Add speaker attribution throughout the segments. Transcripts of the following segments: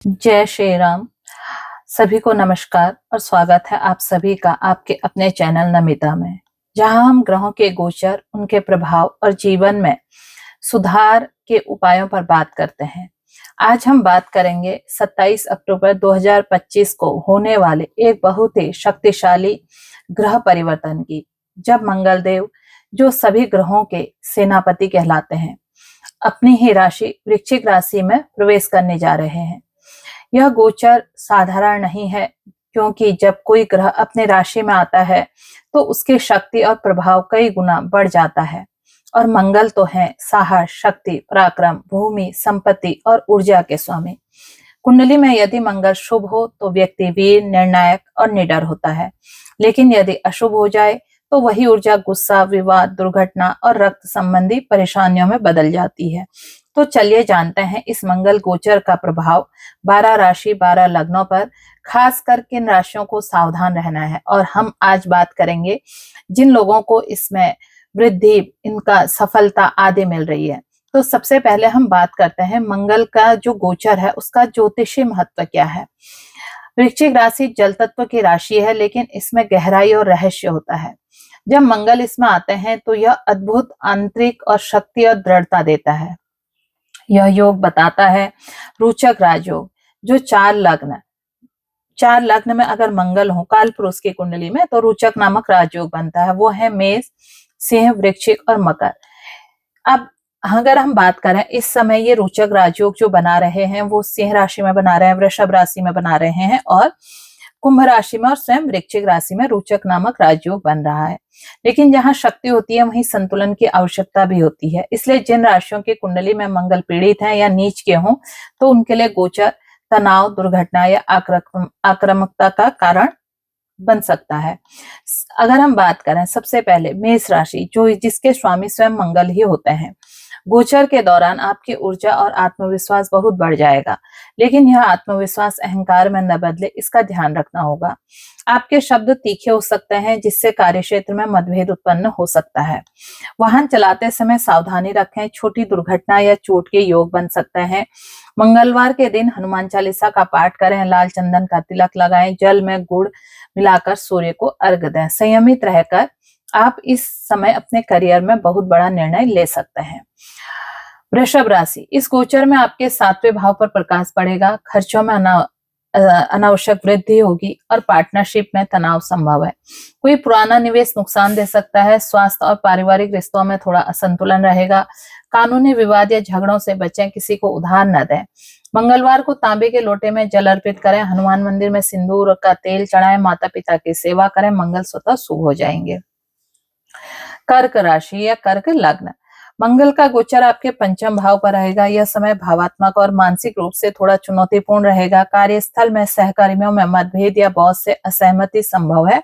Speaker 1: जय श्री राम। सभी को नमस्कार और स्वागत है आप सभी का आपके अपने चैनल नमिता में, जहां हम ग्रहों के गोचर, उनके प्रभाव और जीवन में सुधार के उपायों पर बात करते हैं। आज हम बात करेंगे 27 अक्टूबर 2025 को होने वाले एक बहुत ही शक्तिशाली ग्रह परिवर्तन की, जब मंगलदेव, जो सभी ग्रहों के सेनापति कहलाते हैं, अपनी ही राशि वृश्चिक राशि में प्रवेश करने जा रहे हैं। यह गोचर साधारण नहीं है, क्योंकि जब कोई ग्रह अपने राशि में आता है तो उसकी शक्ति और प्रभाव कई गुना बढ़ जाता है। और मंगल तो है साहस, शक्ति, पराक्रम, भूमि, संपत्ति और ऊर्जा के स्वामी। कुंडली में यदि मंगल शुभ हो तो व्यक्ति वीर, निर्णायक और निडर होता है, लेकिन यदि अशुभ हो जाए तो वही ऊर्जा गुस्सा, विवाद, दुर्घटना और रक्त संबंधी परेशानियों में बदल जाती है। तो चलिए जानते हैं इस मंगल गोचर का प्रभाव 12 राशि 12 लग्नों पर खास कर किन राशियों को सावधान रहना है। और हम आज बात करेंगे जिन लोगों को इसमें वृद्धि, इनका सफलता आदि मिल रही है। तो सबसे पहले हम बात करते हैं मंगल का जो गोचर है उसका ज्योतिषीय महत्व क्या है। वृश्चिक राशि जल तत्व की राशि है, लेकिन इसमें गहराई और रहस्य होता है। जब मंगल इसमें आते हैं तो यह अद्भुत आंतरिक और शक्ति और दृढ़ता देता है। यह योग बताता है रोचक राजयोग, जो चार लग्न में अगर मंगल हो काल पुरुष की कुंडली में, तो रोचक नामक राजयोग बनता है। वो है मेष, सिंह, वृश्चिक और मकर। अब अगर हम बात करें इस समय ये रोचक राजयोग जो बना रहे हैं वो सिंह राशि में बना रहे हैं, वृषभ राशि में बना रहे हैं और कुंभ राशि में और स्वयं वृश्चिक राशि में रोचक नामक राजयोग बन रहा है। लेकिन जहां शक्ति होती है वहीं संतुलन की आवश्यकता भी होती है। इसलिए जिन राशियों की कुंडली में मंगल पीड़ित है या नीच के हों तो उनके लिए गोचर तनाव, दुर्घटना या आक्रामकता का कारण बन सकता है। अगर हम बात करें सबसे पहले मेष राशि, जो जिसके स्वामी स्वयं मंगल ही होते हैं, गोचर के दौरान आपकी ऊर्जा और आत्मविश्वास बहुत बढ़ जाएगा, लेकिन यह आत्मविश्वास अहंकार में न बदले, इसका ध्यान रखना होगा। आपके शब्द तीखे हो सकते हैं, जिससे कार्यक्षेत्र में मतभेद उत्पन्न हो सकता है। वाहन चलाते समय सावधानी रखें, छोटी दुर्घटना या चोट के योग बन सकते हैं। मंगलवार के दिन हनुमान चालीसा का पाठ करें, लाल चंदन का तिलक लगाएं, जल में गुड़ मिलाकर सूर्य को अर्घ दें। संयमित रहकर आप इस समय अपने करियर में बहुत बड़ा निर्णय ले सकते हैं। वृषभ राशि, इस गोचर में आपके 7वें भाव पर प्रकाश पड़ेगा, खर्चों में अनावश्यक वृद्धि होगी और पार्टनरशिप में तनाव संभव है। कोई पुराना निवेश नुकसान दे सकता है। स्वास्थ्य और पारिवारिक रिश्तों में थोड़ा असंतुलन रहेगा। कानूनी विवाद या झगड़ों से बचें, किसी को उधार न दें। मंगलवार को तांबे के लोटे में जल अर्पित करें, हनुमान मंदिर में सिंदूर का तेल चढ़ाएं, माता पिता की सेवा करें, मंगल स्वतः शुभ हो जाएंगे। कर्क राशि या कर्क लग्न, मंगल का गोचर आपके पंचम भाव पर रहेगा। यह समय भावात्मक और मानसिक रूप से थोड़ा चुनौतीपूर्ण रहेगा। कार्यस्थल में सहकर्मियों में मतभेद या बॉस से असहमति संभव है।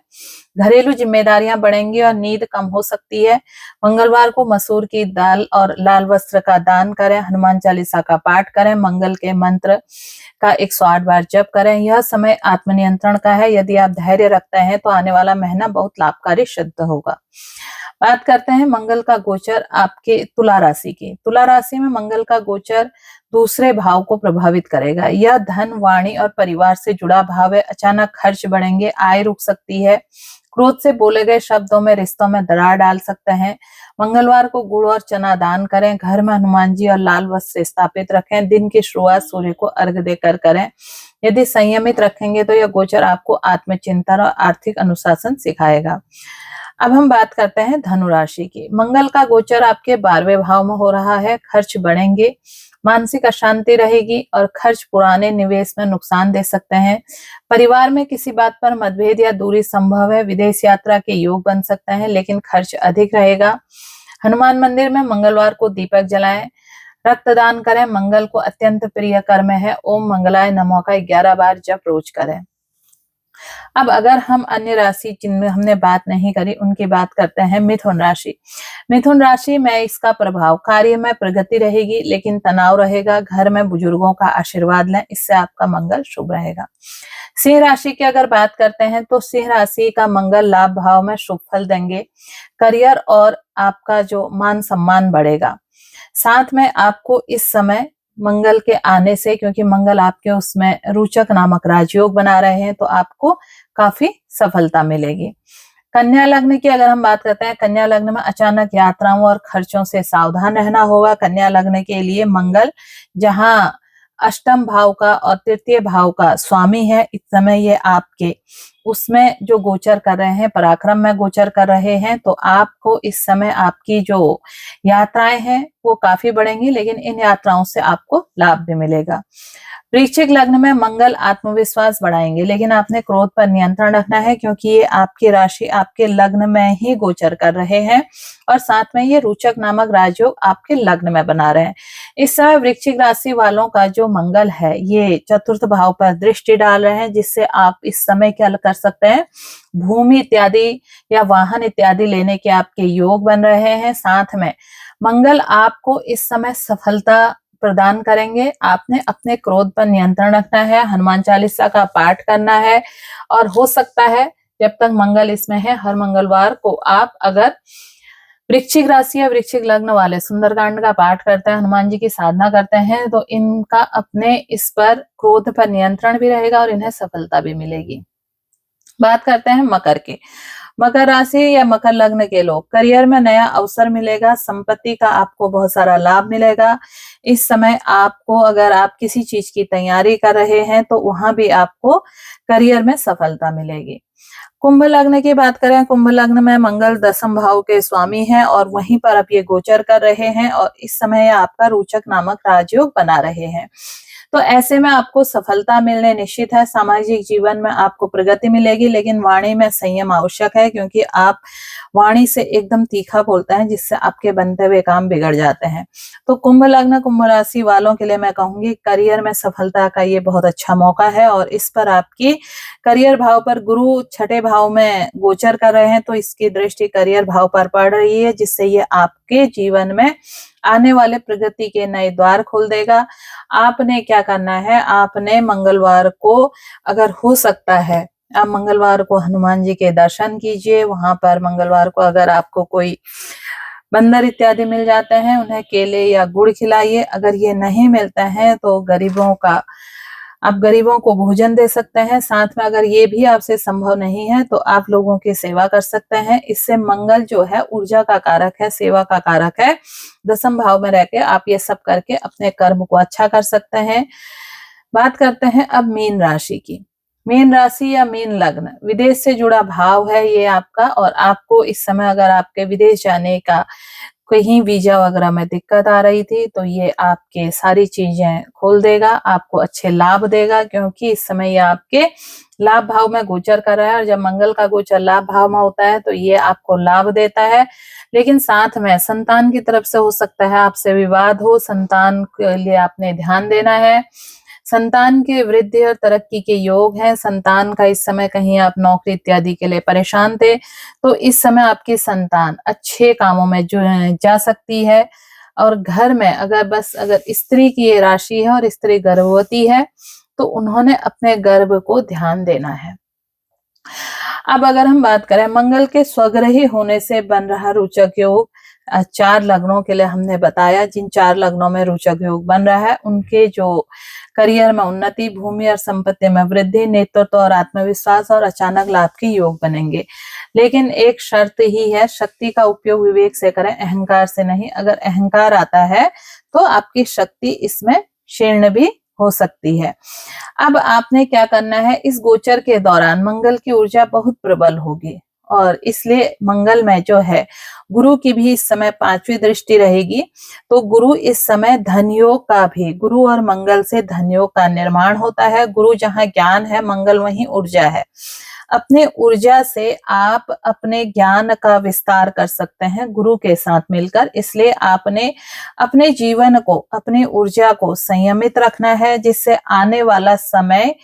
Speaker 1: घरेलू जिम्मेदारियां बढ़ेंगी और नींद कम हो सकती है। मंगलवार को मसूर की दाल और लाल वस्त्र का दान करें, हनुमान चालीसा का पाठ करें, मंगल के मंत्र का 108 बार जप करें। यह समय आत्मनियंत्रण का है। यदि आप धैर्य रखते हैं तो आने वाला महीना बहुत लाभकारी सिद्ध होगा। बात करते हैं मंगल का गोचर आपके तुला राशि की। तुला राशि में मंगल का गोचर दूसरे भाव को प्रभावित करेगा। यह धन, वाणी और परिवार से जुड़ा भाव है। अचानक खर्च बढ़ेंगे, आय रुक सकती है। क्रोध से बोले गए शब्दों में रिश्तों में दरार डाल सकते हैं। मंगलवार को गुड़ और चना दान करें, घर में हनुमान जी और लाल वस्त्र स्थापित रखें। दिन की शुरुआत सूर्य को अर्घ देकर करें। यदि संयमित रखेंगे तो यह गोचर आपको आत्मचिंतन और आर्थिक अनुशासन सिखाएगा। अब हम बात करते हैं धनु राशि की। मंगल का गोचर आपके 12वें भाव में हो रहा है। खर्च बढ़ेंगे, मानसिक अशांति रहेगी और खर्च पुराने निवेश में नुकसान दे सकते हैं। परिवार में किसी बात पर मतभेद या दूरी संभव है। विदेश यात्रा के योग बन सकते हैं, लेकिन खर्च अधिक रहेगा। हनुमान मंदिर में मंगलवार को दीपक जलाएं, रक्तदान करें। मंगल को अत्यंत प्रिय कर्म है। ओम मंगलाय नमः का 11 बार जप रोज करें। अब अगर हम अन्य राशि जिनमें हमने बात नहीं करी उनकी बात करते हैं। मिथुन राशि, मिथुन राशि में इसका प्रभाव, कार्य में प्रगति रहेगी लेकिन तनाव रहेगा। घर में बुजुर्गों का आशीर्वाद लें, इससे आपका मंगल शुभ रहेगा। सिंह राशि की अगर बात करते हैं तो सिंह राशि का मंगल लाभ भाव में शुभ फल देंगे। करियर और आपका जो मान सम्मान बढ़ेगा। साथ में आपको इस समय मंगल के आने से, क्योंकि मंगल आपके उसमें रोचक नामक राजयोग बना रहे हैं, तो आपको काफी सफलता मिलेगी। कन्या लग्न की अगर हम बात करते हैं, कन्या लग्न में अचानक यात्राओं और खर्चों से सावधान रहना होगा। कन्या लग्न के लिए मंगल जहां अष्टम भाव का और तृतीय भाव का स्वामी है, इस समय ये आपके उसमें जो गोचर कर रहे हैं, पराक्रम में गोचर कर रहे हैं, तो आपको इस समय आपकी जो यात्राएं हैं वो काफी बढ़ेंगी, लेकिन इन यात्राओं से आपको लाभ भी मिलेगा। वृश्चिक लग्न में मंगल आत्मविश्वास बढ़ाएंगे, लेकिन आपने क्रोध पर नियंत्रण रखना है, क्योंकि ये आपकी राशि आपके लग्न में ही गोचर कर रहे हैं और साथ में ये रोचक नामक राजयोग आपके लग्न में बना रहे हैं। इस समय वृश्चिक राशि वालों का जो मंगल है ये चतुर्थ भाव पर दृष्टि डाल रहे हैं, जिससे आप इस समय क्या कर सकते हैं, भूमि इत्यादि या वाहन इत्यादि लेने के आपके योग बन रहे हैं। साथ में मंगल आपको इस समय सफलता प्रदान करेंगे। आपने अपने क्रोध पर नियंत्रण रखना है, हनुमान चालीसा का पाठ करना है, और हो सकता है जब तक मंगल इसमें है, हर मंगलवार को आप अगर वृश्चिक राशि या वृश्चिक लग्न वाले सुंदरकांड का पाठ करते हैं, हनुमान जी की साधना करते हैं, तो इनका अपने इस पर क्रोध पर नियंत्रण भी रहेगा और इन्हें सफलता भी मिलेगी। बात करते हैं मकर की। मकर राशि या मकर लग्न के लोग, करियर में नया अवसर मिलेगा, संपत्ति का आपको बहुत सारा लाभ मिलेगा। इस समय आपको, अगर आप किसी चीज की तैयारी कर रहे हैं, तो वहां भी आपको करियर में सफलता मिलेगी। कुंभ लग्न की बात करें, कुंभ लग्न में मंगल दसम भाव के स्वामी हैं और वहीं पर अब ये गोचर कर रहे हैं और इस समय आपका रोचक नामक राजयोग बना रहे हैं। तो ऐसे में आपको सफलता मिलने निश्चित है। सामाजिक जीवन में आपको प्रगति मिलेगी, लेकिन वाणी में संयम आवश्यक है, क्योंकि आप वाणी से एकदम तीखा बोलते हैं, जिससे आपके बनते हुए काम बिगड़ जाते हैं। तो कुंभ लग्न कुंभ राशि वालों के लिए मैं कहूंगी, करियर में सफलता का ये बहुत अच्छा मौका है और इस पर आपकी करियर भाव पर गुरु छठे भाव में गोचर कर रहे हैं, तो इसकी दृष्टि करियर भाव पर पड़ रही है, जिससे ये आपके जीवन में आने वाले प्रगति के नए द्वार खोल देगा। आपने क्या करना है, आपने मंगलवार को, अगर हो सकता है, आप मंगलवार को हनुमान जी के दर्शन कीजिए। वहां पर मंगलवार को अगर आपको कोई बंदर इत्यादि मिल जाते हैं, उन्हें केले या गुड़ खिलाइए। अगर ये नहीं मिलते हैं तो आप गरीबों को भोजन दे सकते हैं। साथ में अगर ये भी आपसे संभव नहीं है तो आप लोगों की सेवा कर सकते हैं। इससे मंगल जो है ऊर्जा का कारक है, सेवा का कारक है। दसम भाव में रहकर आप ये सब करके अपने कर्म को अच्छा कर सकते हैं। बात करते हैं अब मीन राशि की। मीन राशि या मीन लग्न विदेश से जुड़ा भाव है ये आपका, और आपको इस समय अगर आपके विदेश जाने का कहीं वीजा वगैरह में दिक्कत आ रही थी, तो ये आपके सारी चीजें खोल देगा, आपको अच्छे लाभ देगा, क्योंकि इस समय ये आपके लाभ भाव में गोचर कर रहा है। और जब मंगल का गोचर लाभ भाव में होता है तो ये आपको लाभ देता है। लेकिन साथ में संतान की तरफ से हो सकता है आपसे विवाद हो, संतान के लिए आपने ध्यान देना है। संतान के वृद्धि और तरक्की के योग हैं। संतान का इस समय, कहीं आप नौकरी इत्यादि के लिए परेशान थे, तो इस समय आपकी संतान अच्छे कामों में जो जा सकती है। और घर में अगर स्त्री की ये राशि है और स्त्री गर्भवती है, तो उन्होंने अपने गर्भ को ध्यान देना है। अब अगर हम बात करें मंगल के स्वग्रही होने से बन रहा रोचक योग, 4 लग्नों के लिए हमने बताया, जिन 4 लग्नों में रोचक योग बन रहा है, उनके जो करियर में उन्नति, भूमि और संपत्ति में वृद्धि, नेतृत्व और आत्मविश्वास और अचानक लाभ के योग बनेंगे। लेकिन एक शर्त ही है, शक्ति का उपयोग विवेक से करें, अहंकार से नहीं। अगर अहंकार आता है तो आपकी शक्ति इसमें क्षीण भी हो सकती है। अब आपने क्या करना है, इस गोचर के दौरान मंगल की ऊर्जा बहुत प्रबल होगी और इसलिए मंगल में जो है गुरु की भी इस समय 5वीं दृष्टि रहेगी। तो गुरु इस समय धनयोग का भी, गुरु और मंगल से धनयोग का निर्माण होता है। गुरु जहां ज्ञान है, मंगल वहीं ऊर्जा है। अपने ऊर्जा से आप अपने ज्ञान का विस्तार कर सकते हैं गुरु के साथ मिलकर। इसलिए आपने अपने जीवन को, अपनी ऊर्जा को संयमित रखना है, जिससे आने वाला समय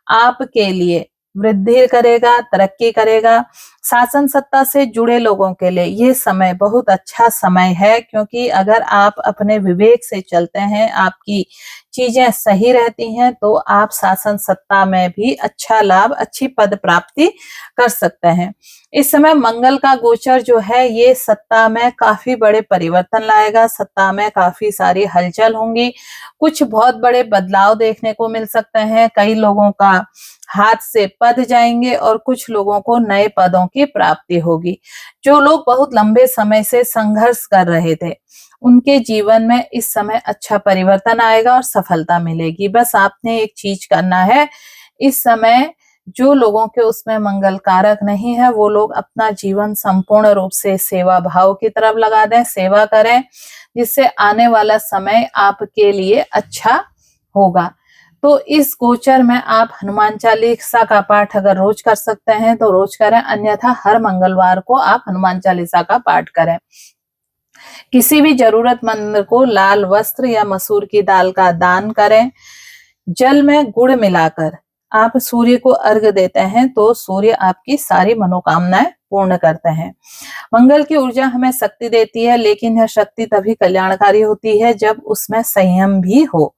Speaker 1: आपके लिए वृद्धि करेगा, तरक्की करेगा। शासन सत्ता से जुड़े लोगों के लिए ये समय बहुत अच्छा समय है, क्योंकि अगर आप अपने विवेक से चलते हैं, आपकी चीजें सही रहती हैं तो आप शासन सत्ता में भी अच्छा लाभ, अच्छी पद प्राप्ति कर सकते हैं। इस समय मंगल का गोचर जो है ये सत्ता में काफी बड़े परिवर्तन लाएगा, सत्ता में काफी सारी हलचल होंगी, कुछ बहुत बड़े बदलाव देखने को मिल सकते हैं। कई लोगों का हाथ से पद जाएंगे और कुछ लोगों को नए पदों की प्राप्ति होगी। जो लोग बहुत लंबे समय से संघर्ष कर रहे थे उनके जीवन में इस समय अच्छा परिवर्तन आएगा और सफलता मिलेगी। बस आपने एक चीज करना है, इस समय जो लोगों के उसमें मंगल कारक नहीं है वो लोग अपना जीवन संपूर्ण रूप से सेवा भाव की तरफ लगा दें, सेवा करें, जिससे आने वाला समय आपके लिए अच्छा होगा। तो इस गोचर में आप हनुमान चालीसा का पाठ अगर रोज कर सकते हैं तो रोज करें, अन्यथा हर मंगलवार को आप हनुमान चालीसा का पाठ करें। किसी भी जरूरतमंद को लाल वस्त्र या मसूर की दाल का दान करें। जल में गुड़ मिलाकर आप सूर्य को अर्घ्य देते हैं तो सूर्य आपकी सारी मनोकामनाएं पूर्ण करते हैं। मंगल की ऊर्जा हमें शक्ति देती है, लेकिन यह शक्ति तभी कल्याणकारी होती है जब उसमें संयम भी हो।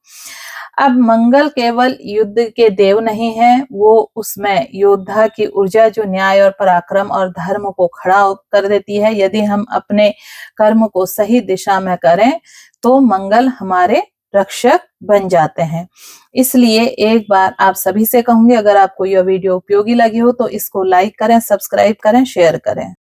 Speaker 1: अब मंगल केवल युद्ध के देव नहीं है, वो उसमें योद्धा की ऊर्जा जो न्याय और पराक्रम और धर्म को खड़ा कर देती है। यदि हम अपने कर्म को सही दिशा में करें तो मंगल हमारे रक्षक बन जाते हैं। इसलिए एक बार आप सभी से कहूंगी, अगर आपको यह वीडियो उपयोगी लगी हो तो इसको लाइक करें, सब्सक्राइब करें, शेयर करें।